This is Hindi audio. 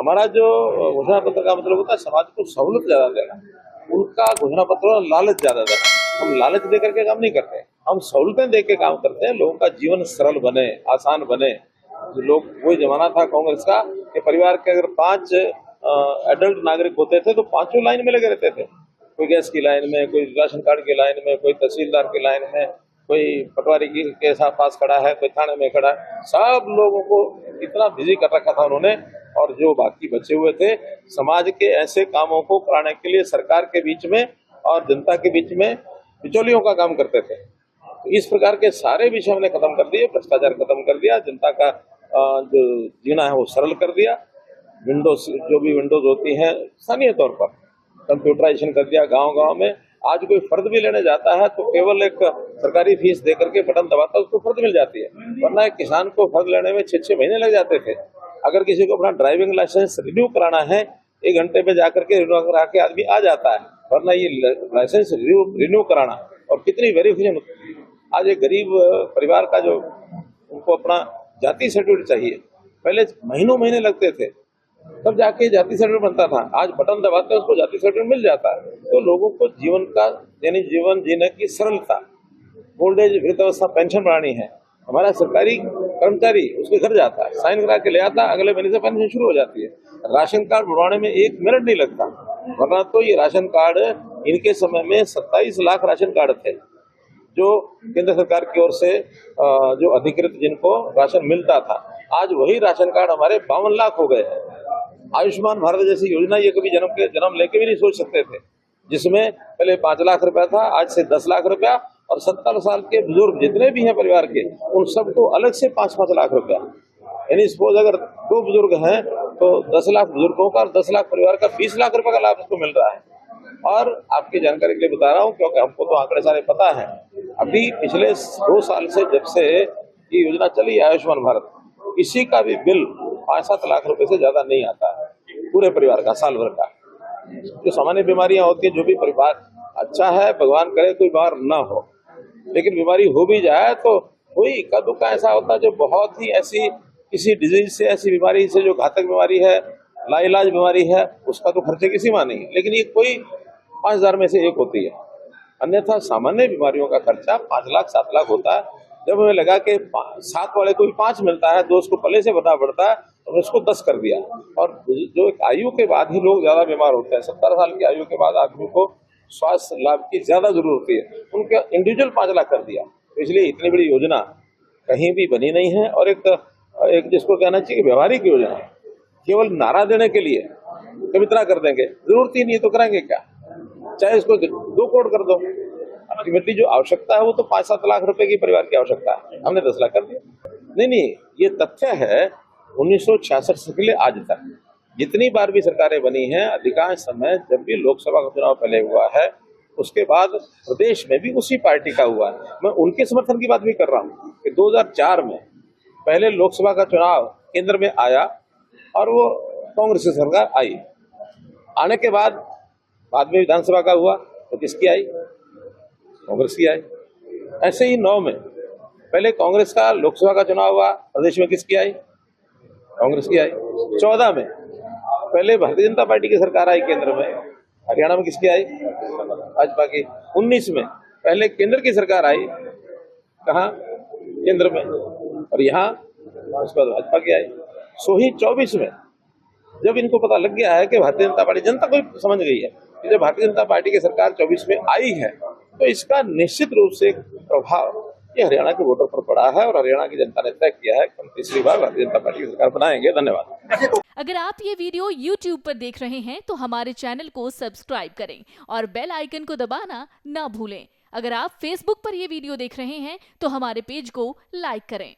हमारा जो घोषणा पत्र का मतलब होता है समाज को सहूलत ज्यादा देना, उनका घोषणा पत्र लालच ज्यादा देना। हम लालच दे करके काम नहीं करते, हम सहूलतें दे के काम करते हैं, लोगों का जीवन सरल बने, आसान बने। जो लोग, वही जमाना था कांग्रेस का कि परिवार के अगर 5 एडल्ट नागरिक होते थे तो पांचों लाइन में लगे रहते थे, कोई गैस की लाइन में, कोई राशन कार्ड की लाइन में, कोई तहसीलदार की लाइन में, कोई पटवारी के साथ पास खड़ा है, कोई थाने में खड़ा है। सब लोगों को इतना बिजी कर रखा था उन्होंने। और जो बाकी बचे हुए थे, समाज के ऐसे कामों को कराने के लिए सरकार के बीच में और जनता के बीच में बिचौलियों का काम करते थे। इस प्रकार के सारे विषय हमने खत्म कर दिए, भ्रष्टाचार खत्म कर दिया, जनता का जो जीना है वो सरल कर दिया। विंडोज, जो भी विंडोज होती हैं स्थानीय तौर पर कंप्यूटराइजेशन कर दिया गांव-गांव में। आज कोई फर्द भी लेने जाता है तो केवल एक सरकारी फीस दे करके बटन दबाता है, उसको फर्द मिल जाती है। वरना एक किसान को फर्द लेने में 6-6 महीने लग जाते थे। अगर किसी को अपना ड्राइविंग लाइसेंस रिन्यू कराना है, 1 घंटे में जाकर के रिन्यू करा के आदमी आ जाता है। वरना ये लाइसेंस रिन्यू कराना और कितनी वेरिफिकेशन। आज एक गरीब परिवार का जो उनको अपना जाति सर्टिफिकेट चाहिए, पहले महीनों लगते थे, तब जाके जाति सर्टिफिकेट बनता था। आज बटन दबाते हैं, उसको जाति सर्टिफिकेट मिल जाता है। तो लोगों को जीवन का, यानी जीवन जीने की सरलता, ओल्ड एज वृद्धावस्था पेंशन बढ़ानी है। हमारा सरकारी कर्मचारी उसके घर जाता है, साइन करा के ले आता है, अगले महीने से पेंशन शुरू हो जाती है। राशन कार्ड बनवाने में 1 मिनट नहीं लगता। वरना तो ये राशन कार्ड, इनके समय में 27 लाख राशन कार्ड थे जो केंद्र सरकार की ओर से जो अधिकृत जिनको राशन मिलता था। आज वही राशन कार्ड हमारे 52 लाख हो गए हैं। आयुष्मान भारत जैसी योजना ये कभी जन्म लेके भी नहीं सोच सकते थे, जिसमें पहले 5 लाख रुपया था, आज से 10 लाख रुपया। और 70 साल के बुजुर्ग जितने भी हैं परिवार के, उन सबको अलग से 5-5 लाख रुपया। यानी सपोज अगर 2 बुजुर्ग हैं तो 10 लाख बुजुर्गों का और 10 लाख परिवार का 20 लाख रुपए का लाभ उसको मिल रहा है। और आपकी जानकारी के लिए बता रहा हूँ, क्योंकि हमको तो आंकड़े सारे पता है। अभी पिछले 2 साल से जब से ये योजना चली आयुष्मान भारत, किसी का भी बिल 5-7 लाख रुपए से ज्यादा नहीं आता है पूरे परिवार का, साल भर का। जो सामान्य बीमारियां होती है, जो भी परिवार अच्छा है, भगवान करे कोई बीमार ना हो, लेकिन बीमारी हो भी जाए तो कोई इक्का दुक्का ऐसा होता है जो बहुत ही ऐसी किसी डिजीज से, ऐसी बीमारी से जो घातक बीमारी है, लाइलाज बीमारी है, उसका तो खर्चे की सीमा नहीं। लेकिन ये कोई 5,000 में से एक होती है। अन्यथा सामान्य बीमारियों का खर्चा 5 लाख 7 लाख होता है। जब हमें लगा कि 7 वाले को भी 5 मिलता है, 2 उसको पहले से भरना पड़ता है, तो उसको 10 कर दिया। और जो एक आयु के बाद ही लोग ज्यादा बीमार होते हैं, 70 साल की आयु के बाद आदमी को स्वास्थ्य लाभ की ज्यादा जरूरत होती है, उनका इंडिविजुअल 5 लाख कर दिया। तो इसलिए इतनी बड़ी योजना कहीं भी बनी नहीं है। और एक जिसको कहना चाहिए व्यवहारिक योजना है, केवल नारा देने के लिए कब इतना कर देंगे, जरूरत ही नहीं तो कराएंगे क्या। चाहे इसको 2 करोड़ कर दो, अल्टीमेटली जो आवश्यकता है वो तो 5-7 लाख रुपए की परिवार की आवश्यकता है, हमने 10 लाख कर दिया। नहीं, ये तथ्य है 1966 से ले आज तक जितनी बार भी सरकारें बनी हैं, अधिकांश समय जब भी लोकसभा का चुनाव पहले हुआ है, उसके बाद प्रदेश में भी उसी पार्टी का हुआ है। मैं उनके समर्थन की बात भी कर रहा हूँ कि 2004 में पहले लोकसभा का चुनाव केंद्र में आया और वो कांग्रेस की सरकार आई। आने के बाद में विधानसभा का हुआ तो किसकी आई? कांग्रेस की आई। ऐसे ही 9 में पहले कांग्रेस का लोकसभा का चुनाव हुआ, प्रदेश में किसकी आई? कांग्रेस की आई। 14 में पहले भारतीय जनता पार्टी की सरकार आई केंद्र में, हरियाणा में किसकी आई? भाजपा की। 19 में पहले केंद्र की सरकार आई, कहाँ? केंद्र में, और यहाँ उसके बाद भाजपा की आई। सो ही 24 में जब इनको पता लग गया है कि भारतीय जनता पार्टी, जनता को समझ गई है कि जब भारतीय जनता पार्टी की सरकार 24 में आई है तो इसका निश्चित रूप से प्रभाव ये हरियाणा के वोटर पर पड़ा है। और हरियाणा की जनता ने तय किया है कि हम तीसरी बार भारतीय जनता पार्टी की सरकार बनाएंगे। धन्यवाद। अगर आप ये वीडियो YouTube पर देख रहे हैं तो हमारे चैनल को सब्सक्राइब करें और बेल आइकन को दबाना ना भूलें। अगर आप Facebook पर ये वीडियो देख रहे हैं तो हमारे पेज को लाइक करें।